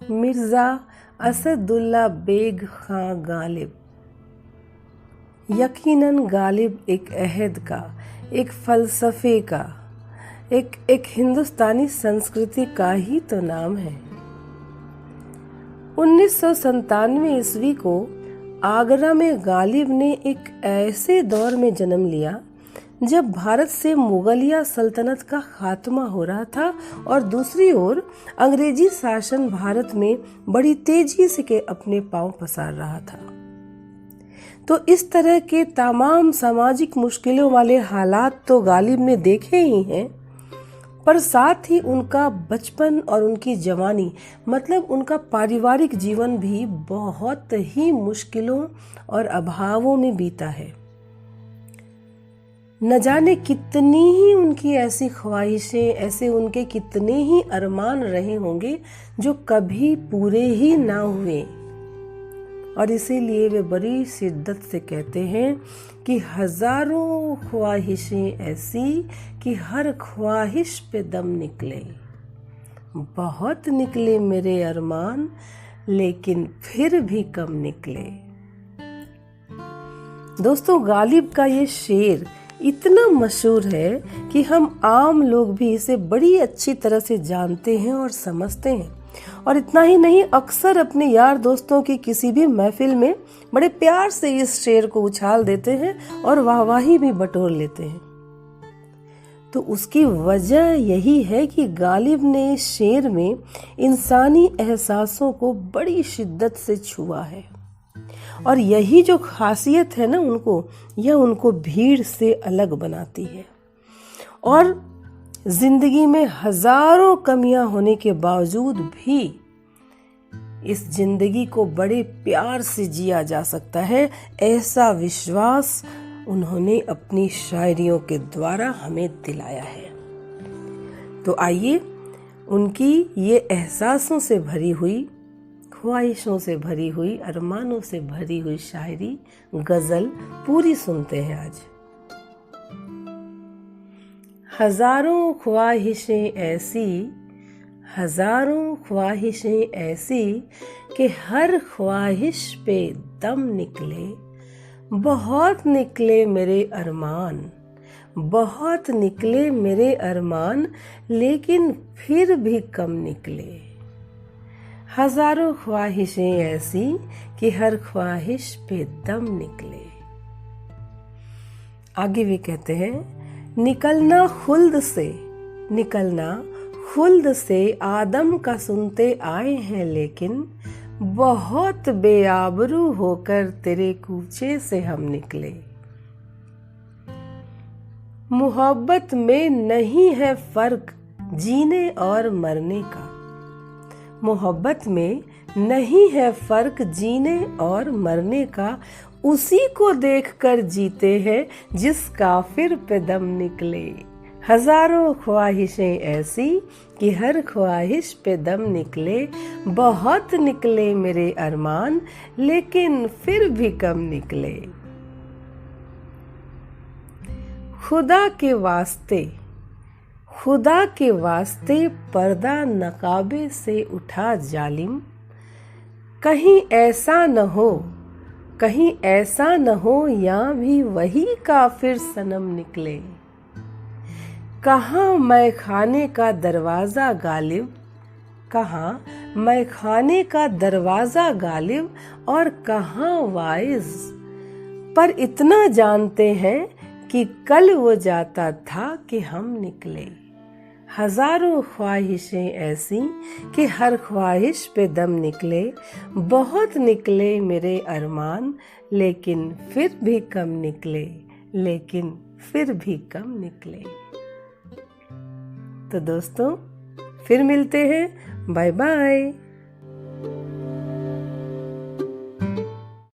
Mirza Asadullah bag खां गालिब। यकीनन गालिब एक अहद का, एक फ़लसफ़े का, एक हिंदुस्तानी संस्कृति का ही तो नाम है। 1997 ईस्वी को आगरा में गालिब ने एक ऐसे दौर में जन्म लिया जब भारत से मुगलिया सल्तनत का खात्मा हो रहा था और दूसरी ओर अंग्रेजी शासन भारत में बड़ी तेजी से अपने पांव पसार रहा था। तो इस तरह के तमाम सामाजिक मुश्किलों वाले हालात तो गालिब ने देखे ही हैं, पर साथ ही उनका बचपन और उनकी जवानी मतलब उनका पारिवारिक जीवन भी बहुत ही मुश्किलों और अभावों में बीता है। न जाने कितनी ही उनकी ऐसी ख्वाहिशें, ऐसे उनके कितने ही अरमान रहे होंगे जो कभी पूरे ही ना हुए, और इसीलिए वे बड़ी शिद्दत से कहते हैं कि हजारों ख्वाहिशें ऐसी कि हर ख्वाहिश पे दम निकले। बहुत निकले मेरे अरमान लेकिन फिर भी कम निकले। दोस्तों, गालिब का ये शेर इतना मशहूर है कि हम आम लोग भी इसे बड़ी अच्छी तरह से जानते हैं और समझते हैं। और इतना ही नहीं, अक्सर अपने यार दोस्तों की किसी भी महफिल में बड़े प्यार से इस शेर को उछाल देते हैं और वाहवाही भी बटोर लेते हैं। तो उसकी वजह यही है कि गालिब ने इस शेर में इंसानी एहसासों को बड़ी शिद्दत से छुआ है, और यही जो खासियत है ना यह उनको भीड़ से अलग बनाती है। और जिंदगी में हजारों कमियां होने के बावजूद भी इस जिंदगी को बड़े प्यार से जिया जा सकता है, ऐसा विश्वास उन्होंने अपनी शायरियों के द्वारा हमें दिलाया है। तो आइए उनकी ये एहसासों से भरी हुई, ख्वाहिशों से भरी हुई, अरमानों से भरी हुई शायरी गजल पूरी सुनते हैं आज। हजारों ख्वाहिशें ऐसी, हजारों ख्वाहिशें ऐसी कि हर ख्वाहिश पे दम निकले। बहुत निकले मेरे अरमान, बहुत निकले मेरे अरमान, लेकिन फिर भी कम निकले। हजारों ख्वाहिशें ऐसी कि हर ख्वाहिश पे दम निकले। आगे भी कहते हैं, निकलना खुल्द से, निकलना खुल्द से आदम का सुनते आए हैं, लेकिन बहुत बेआबरू होकर तेरे कूचे से हम निकले। मोहब्बत में नहीं है फर्क जीने और मरने का, मोहब्बत में नहीं है फर्क जीने और मरने का, उसी को देखकर जीते हैं जिस काफिर पे दम निकले। हजारों ख्वाहिशें ऐसी कि हर ख्वाहिश पे दम निकले। बहुत निकले मेरे अरमान लेकिन फिर भी कम निकले। खुदा के वास्ते, खुदा के वास्ते पर्दा नकाबे से उठा जालिम। कहीं ऐसा न हो, कहीं ऐसा न हो यहाँ भी वही काफिर सनम निकले। कहाँ मैं खाने का दरवाजा गालिब, कहाँ मैं खाने का दरवाजा गालिब, और कहाँ वाइज। पर इतना जानते हैं कि कल वो जाता था कि हम निकले। हजारों ख्वाहिशें ऐसी कि हर ख्वाहिश पे दम निकले। बहुत निकले मेरे अरमान लेकिन फिर भी कम निकले, लेकिन फिर भी कम निकले। तो दोस्तों, फिर मिलते हैं। Bye bye.